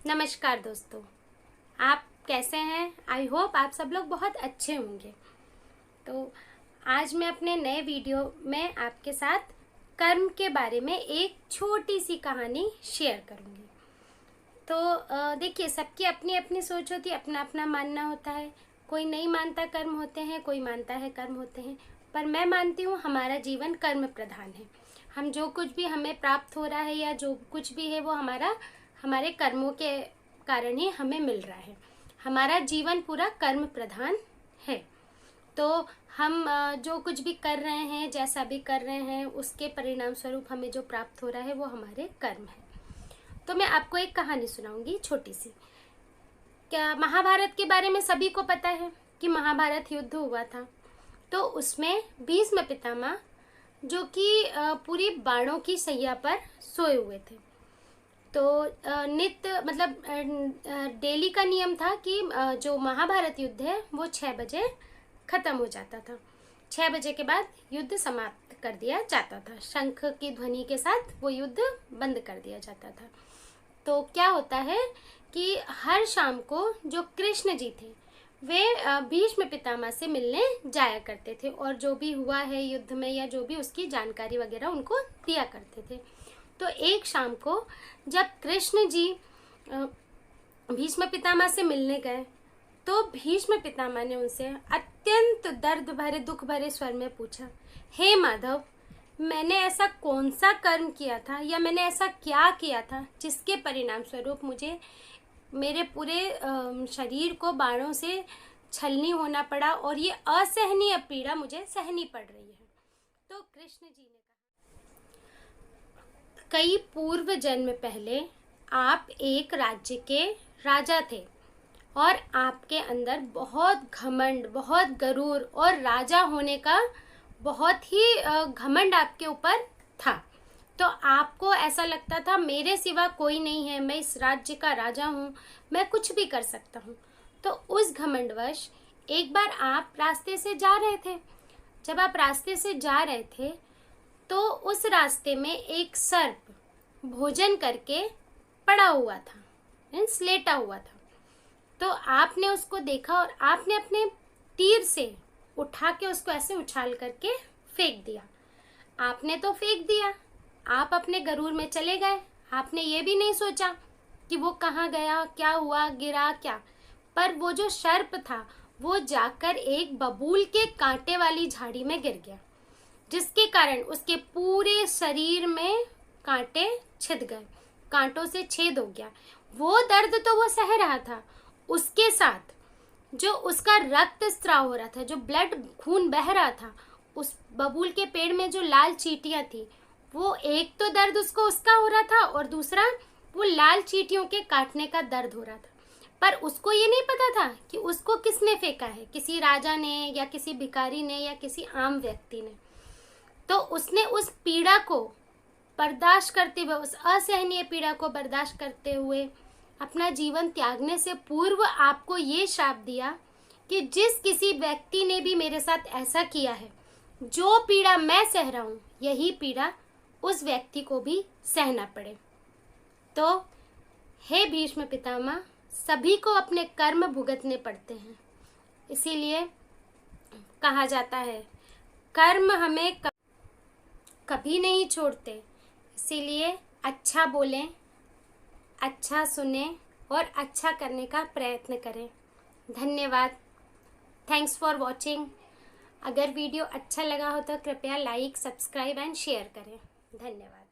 नमस्कार दोस्तों, आप कैसे हैं? आई होप आप सब लोग बहुत अच्छे होंगे। तो आज मैं अपने नए वीडियो में आपके साथ कर्म के बारे में एक छोटी सी कहानी शेयर करूंगी। तो देखिए, सबकी अपनी अपनी सोच होती है, अपना अपना मानना होता है। कोई नहीं मानता कर्म होते हैं, कोई मानता है कर्म होते हैं, पर मैं मानती हूँ हमारा जीवन कर्म प्रधान है। हम जो कुछ भी हमें प्राप्त हो रहा है या जो कुछ भी है वो हमारे कर्मों के कारण ही हमें मिल रहा है। हमारा जीवन पूरा कर्म प्रधान है। तो हम जो कुछ भी कर रहे हैं, जैसा भी कर रहे हैं, उसके परिणाम स्वरूप हमें जो प्राप्त हो रहा है वो हमारे कर्म है। तो मैं आपको एक कहानी सुनाऊंगी छोटी सी। क्या महाभारत के बारे में सभी को पता है कि महाभारत युद्ध हुआ था। तो उसमें भीष्म पितामह जो कि पूरी बाणों की सैया पर सोए हुए थे। तो नित्य मतलब डेली का नियम था कि जो महाभारत युद्ध है वो 6 बजे खत्म हो जाता था। 6 बजे के बाद युद्ध समाप्त कर दिया जाता था। शंख की ध्वनि के साथ वो युद्ध बंद कर दिया जाता था। तो क्या होता है कि हर शाम को जो कृष्ण जी थे वे भीष्म पितामह से मिलने जाया करते थे और जो भी हुआ है युद्ध में या जो भी उसकी जानकारी वगैरह उनको दिया करते थे। तो एक शाम को जब कृष्ण जी भीष्म पितामह से मिलने गए तो भीष्म पितामह ने उनसे अत्यंत दर्द भरे दुख भरे स्वर में पूछा, हे माधव, मैंने ऐसा कौन सा कर्म किया था या मैंने ऐसा क्या किया था जिसके परिणाम स्वरूप मुझे मेरे पूरे शरीर को बाणों से छलनी होना पड़ा और ये असहनीय पीड़ा मुझे सहनी पड़ रही है। तो कृष्ण जी ने कहा, कई पूर्व जन्म पहले आप एक राज्य के राजा थे और आपके अंदर बहुत घमंड, बहुत गरूर और राजा होने का बहुत ही घमंड आपके ऊपर था। तो आपको ऐसा लगता था मेरे सिवा कोई नहीं है, मैं इस राज्य का राजा हूँ, मैं कुछ भी कर सकता हूँ। तो उस घमंडवश एक बार आप रास्ते से जा रहे थे। जब आप रास्ते से जा रहे थे तो उस रास्ते में एक सर्प भोजन करके पड़ा हुआ था, मीन्स लेटा हुआ था। तो आपने उसको देखा और आपने अपने तीर से उठा के उसको ऐसे उछाल करके फेंक दिया। आपने तो फेंक दिया, आप अपने गरूर में चले गए। आपने ये भी नहीं सोचा कि वो कहाँ गया, क्या हुआ, गिरा क्या। पर वो जो सर्प था वो जाकर एक बबूल के कांटे वाली झाड़ी में गिर गया, जिसके कारण उसके पूरे शरीर में कांटे छिद गए, कांटों से छेद हो गया। वो दर्द तो वो सह रहा था, उसके साथ जो उसका रक्त स्राव हो रहा था, जो ब्लड खून बह रहा था, उस बबूल के पेड़ में जो लाल चींटियां थी, वो एक तो दर्द उसको उसका हो रहा था और दूसरा वो लाल चींटियों के काटने का दर्द हो रहा था। पर उसको ये नहीं पता था कि उसको किसने फेंका है, किसी राजा ने या किसी भिखारी ने या किसी आम व्यक्ति ने। तो उसने उस पीड़ा को बर्दाश्त करते हुए, उस असहनीय पीड़ा को बर्दाश्त करते हुए अपना जीवन त्यागने से पूर्व आपको ये श्राप दिया कि जिस किसी व्यक्ति ने भी मेरे साथ ऐसा किया है, जो पीड़ा मैं सह रहा हूँ, यही पीड़ा उस व्यक्ति को भी सहना पड़े। तो हे भीष्म पितामह, सभी को अपने कर्म भुगतने पड़ते हैं। इसीलिए कहा जाता है कर्म हमें कभी नहीं छोड़ते। इसीलिए अच्छा बोलें, अच्छा सुने और अच्छा करने का प्रयत्न करें। धन्यवाद। Thanks for watching. अगर वीडियो अच्छा लगा हो तो कृपया लाइक, सब्सक्राइब एंड शेयर करें। धन्यवाद।